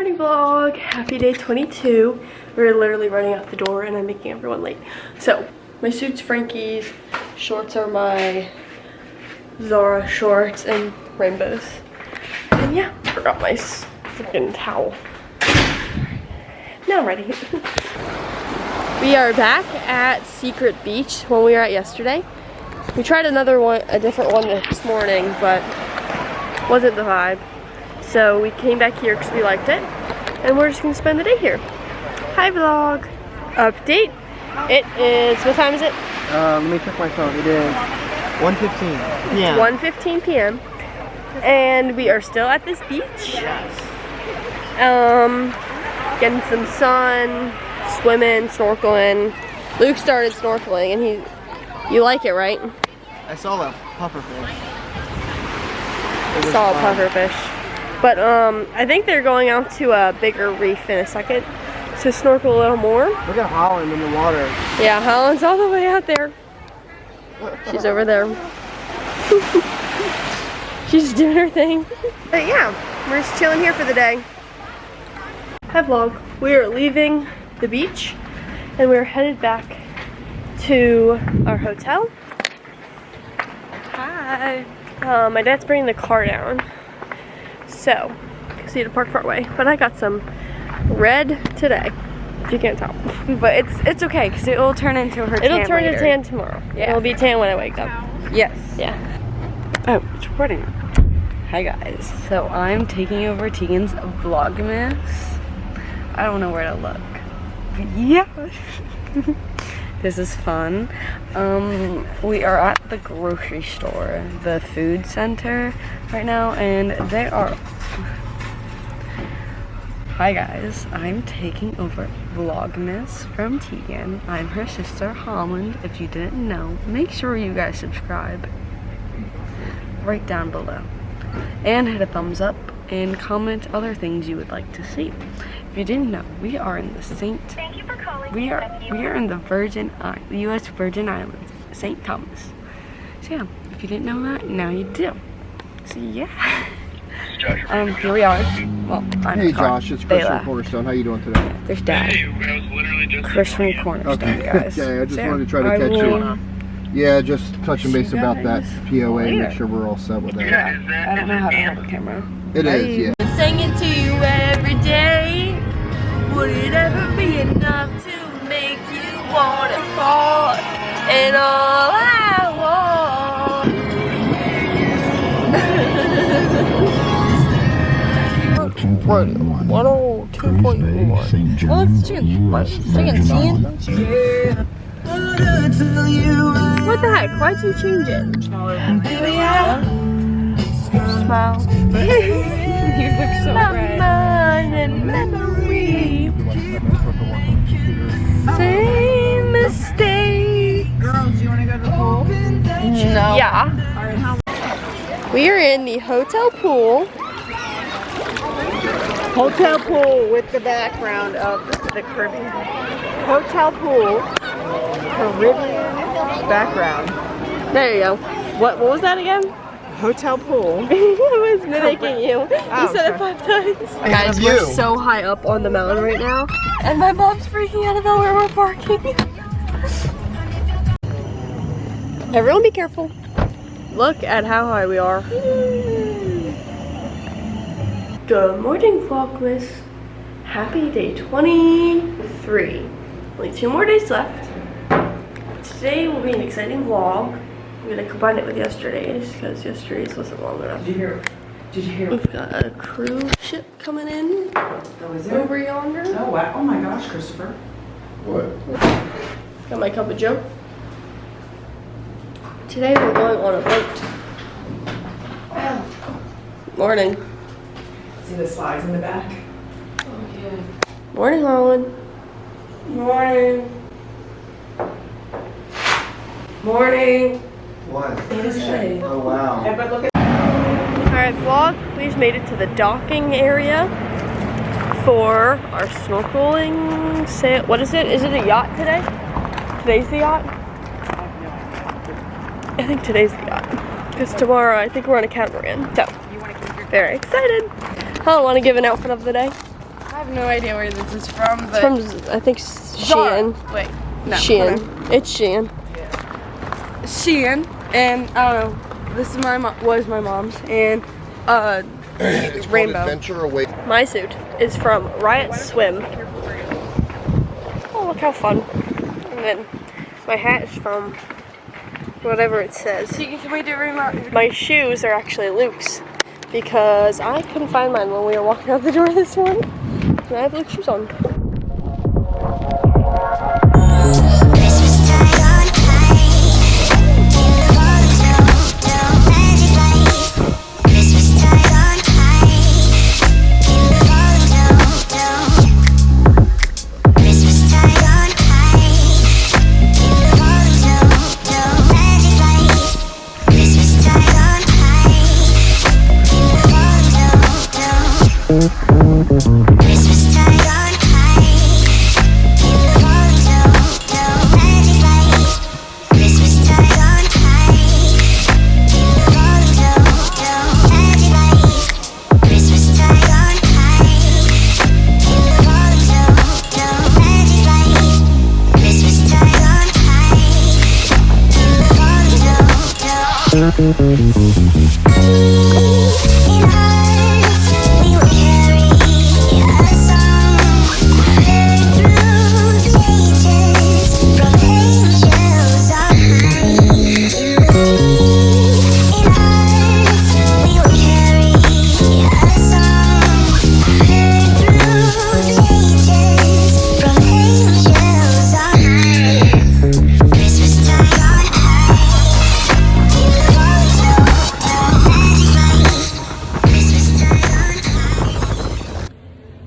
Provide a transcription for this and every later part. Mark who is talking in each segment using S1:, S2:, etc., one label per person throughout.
S1: morning vlog. Happy day 22. We're literally running out the door and I'm making everyone late. So my suit's Frankie's, shorts are my Zara shorts and rainbows. And yeah, forgot my freaking towel. Now I'm ready. We are back at Secret Beach when we were at yesterday. We tried another one, a different one this morning, but wasn't the vibe. So we came back here because we liked it, and we're just gonna spend the day here. Hi vlog. Update. It is, what time is it?
S2: Let me check my phone. It is 1:15 p.m.
S1: It's 1:15 p.m. and we are still at this beach.
S2: Yes.
S1: Getting some sun, swimming, snorkeling. Luke started snorkeling and you like it, right?
S2: I saw that pufferfish.
S1: Saw a pufferfish. But I think they're going out to a bigger reef in a second to snorkel a little more.
S2: Look at Holland in the water.
S1: Yeah, Holland's all the way out there. She's over there. She's doing her thing. But yeah, we're just chilling here for the day. Hi vlog. We are leaving the beach and we're headed back to our hotel. Hi. My dad's bringing the car down, so because he had to park far away. But I got some red today, if you can't tell.
S3: But it's okay because it will turn into her tan.
S1: It'll turn
S3: later.
S1: to tan tomorrow. Yeah. It'll be tan when I wake up.
S3: Yes.
S1: Yeah.
S3: Oh, it's recording. Hi guys. So I'm taking over Tegan's VLOGMAS. I don't know where to look. But yeah. This is fun. We are at the grocery store, the food center right now, and they are... Hi guys, I'm taking over VLOGMAS from Tegan. I'm her sister Holland. If you didn't know, make sure you guys subscribe right down below. And hit a thumbs up and comment other things you would like to see. If you didn't know, we are in the we are in the U.S. Virgin Islands, St. Thomas. So yeah, if you didn't know that, now you do. So yeah. Here we are. Well, I'm
S2: Hey Josh, it's Chris from Cornerstone. How you doing today?
S3: There's Dad. Chris from Cornerstone, guys.
S2: Okay, I just wanted to try to catch you. Yeah, just touching base about that POA, make sure we're all set with that.
S3: Yeah, I don't know how to hold the camera.
S2: It is, yeah.
S1: I'm singing to you every day. Would it ever be enough to make you want to fall? And all I want. 102.1.
S3: Well, it's chicken.
S1: Yeah. What the heck? Why'd you change it? Yeah. Smile.
S3: You look so red.
S1: Mind and memory. Same mistake.
S3: Girls, do you want to go to the pool? No.
S1: Yeah. We are in the hotel pool.
S3: Hotel pool with the background of the Caribbean. Hotel pool, Caribbean background.
S1: There you go. What was that again?
S3: Hotel pool.
S1: I was mimicking you. You said it 5 times. Guys, we're so high up on the mountain right now, and my mom's freaking out about where we're parking. Everyone be careful. Look at how high we are. Good morning, Vlogmas. Happy day 23. Only 2 more days left. Today will be an exciting vlog. I'm gonna combine it with yesterday's because yesterday's wasn't long enough.
S3: Did you hear?
S1: We've got a cruise ship coming in over yonder.
S3: Oh wow! Oh my gosh, Christopher.
S2: What?
S1: Got my cup of joe. Today we're going on a boat. Morning.
S3: See the slides in the back? Oh yeah.
S1: Morning, Holland. Morning. Morning.
S2: What?
S1: Hey.
S2: Oh wow.
S3: But look at.
S1: Alright, vlog. We just made it to the docking area for our snorkeling sail. What is it? Is it a yacht today? Today's the yacht? I think today's the yacht. Because tomorrow I think we're on a catamaran. So, very excited. I don't want to give an outfit of the day.
S3: have no idea where this is from,
S1: It's
S3: but
S1: from, I think,
S3: Zara.
S1: Shein.
S3: Wait, no.
S1: Shein.
S3: hold on.
S1: It's Shein.
S3: Shein, and I don't know. This is was my mom's, and
S2: It's
S3: Rainbow.
S2: called Adventure Away.
S1: My suit is from Riot Swim. Oh, look how fun. And then my hat is from whatever it says.
S3: Can we do remote?
S1: My shoes are actually Luke's because I couldn't find mine when we were walking out the door this morning. And I have Luke's shoes on.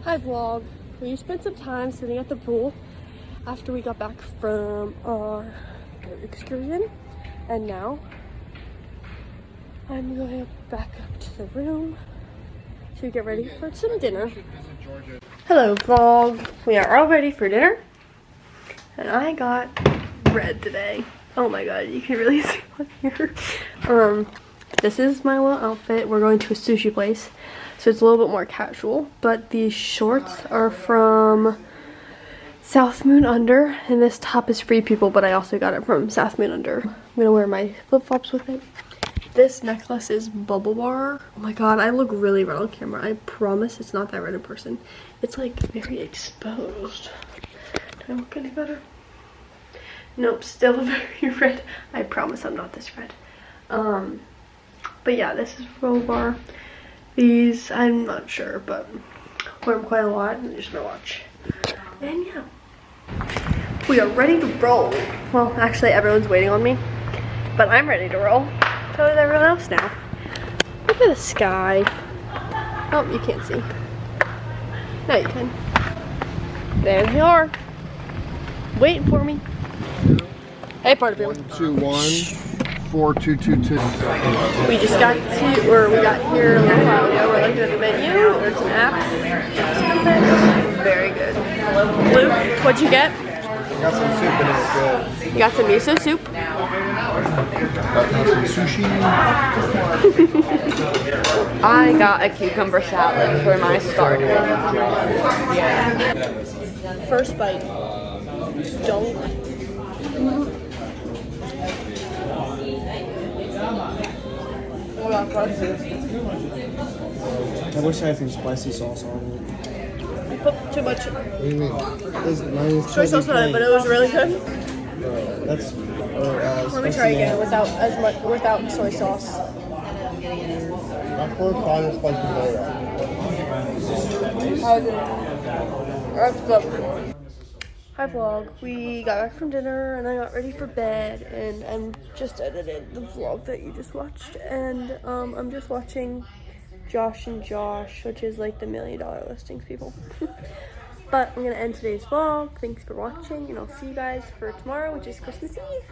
S1: Hi vlog. We spent some time sitting at the pool after we got back from our excursion, and now I'm going back up to the room to get ready for some dinner. Hello vlog. We are all ready for dinner, and I got bread today. Oh my god, you can really see on here. This is my little outfit. We're going to a sushi place, so it's a little bit more casual, but these shorts are from South Moon Under, and this top is Free People, but I also got it from South Moon Under. I'm gonna wear my flip-flops with it. This necklace is Bubble Bar. Oh my god, I look really red on camera. I promise it's not that red in person. It's like very exposed. Do I look any better? Nope, still very red. I promise I'm not this red. But yeah, this is Bubble Bar. These, I'm not sure, but wear them quite a lot. I'm just gonna watch. And yeah, we are ready to roll. Well, actually, everyone's waiting on me, but I'm ready to roll. So is everyone else now. Look at the sky. Oh, you can't see. Now you can. There they are, waiting for me. Hey, part of you.
S2: 121 4222.
S1: We just got to, or we got here a little while ago. We're looking at the menu. There's some apps. Very good. Luke, what'd you get?
S2: Got some soup in it. Good.
S1: You got some miso soup.
S2: Got some sushi.
S3: I got a cucumber salad for my starter.
S1: First bite. Don't.
S4: I wish I had some spicy sauce on it.
S1: You put too much
S2: What do you mean?
S1: soy sauce on it, but it was really good.
S4: That's.
S1: Let me try again without soy sauce.
S2: Not for fire spicy mayo.
S1: How is it? That's good. Hi vlog. We got back from dinner and I got ready for bed, and I'm just edited the vlog that you just watched, and I'm just watching Josh and Josh, which is like the $1 Million Listings people. But I'm gonna end today's vlog. Thanks for watching, and I'll see you guys for tomorrow, which is Christmas Eve.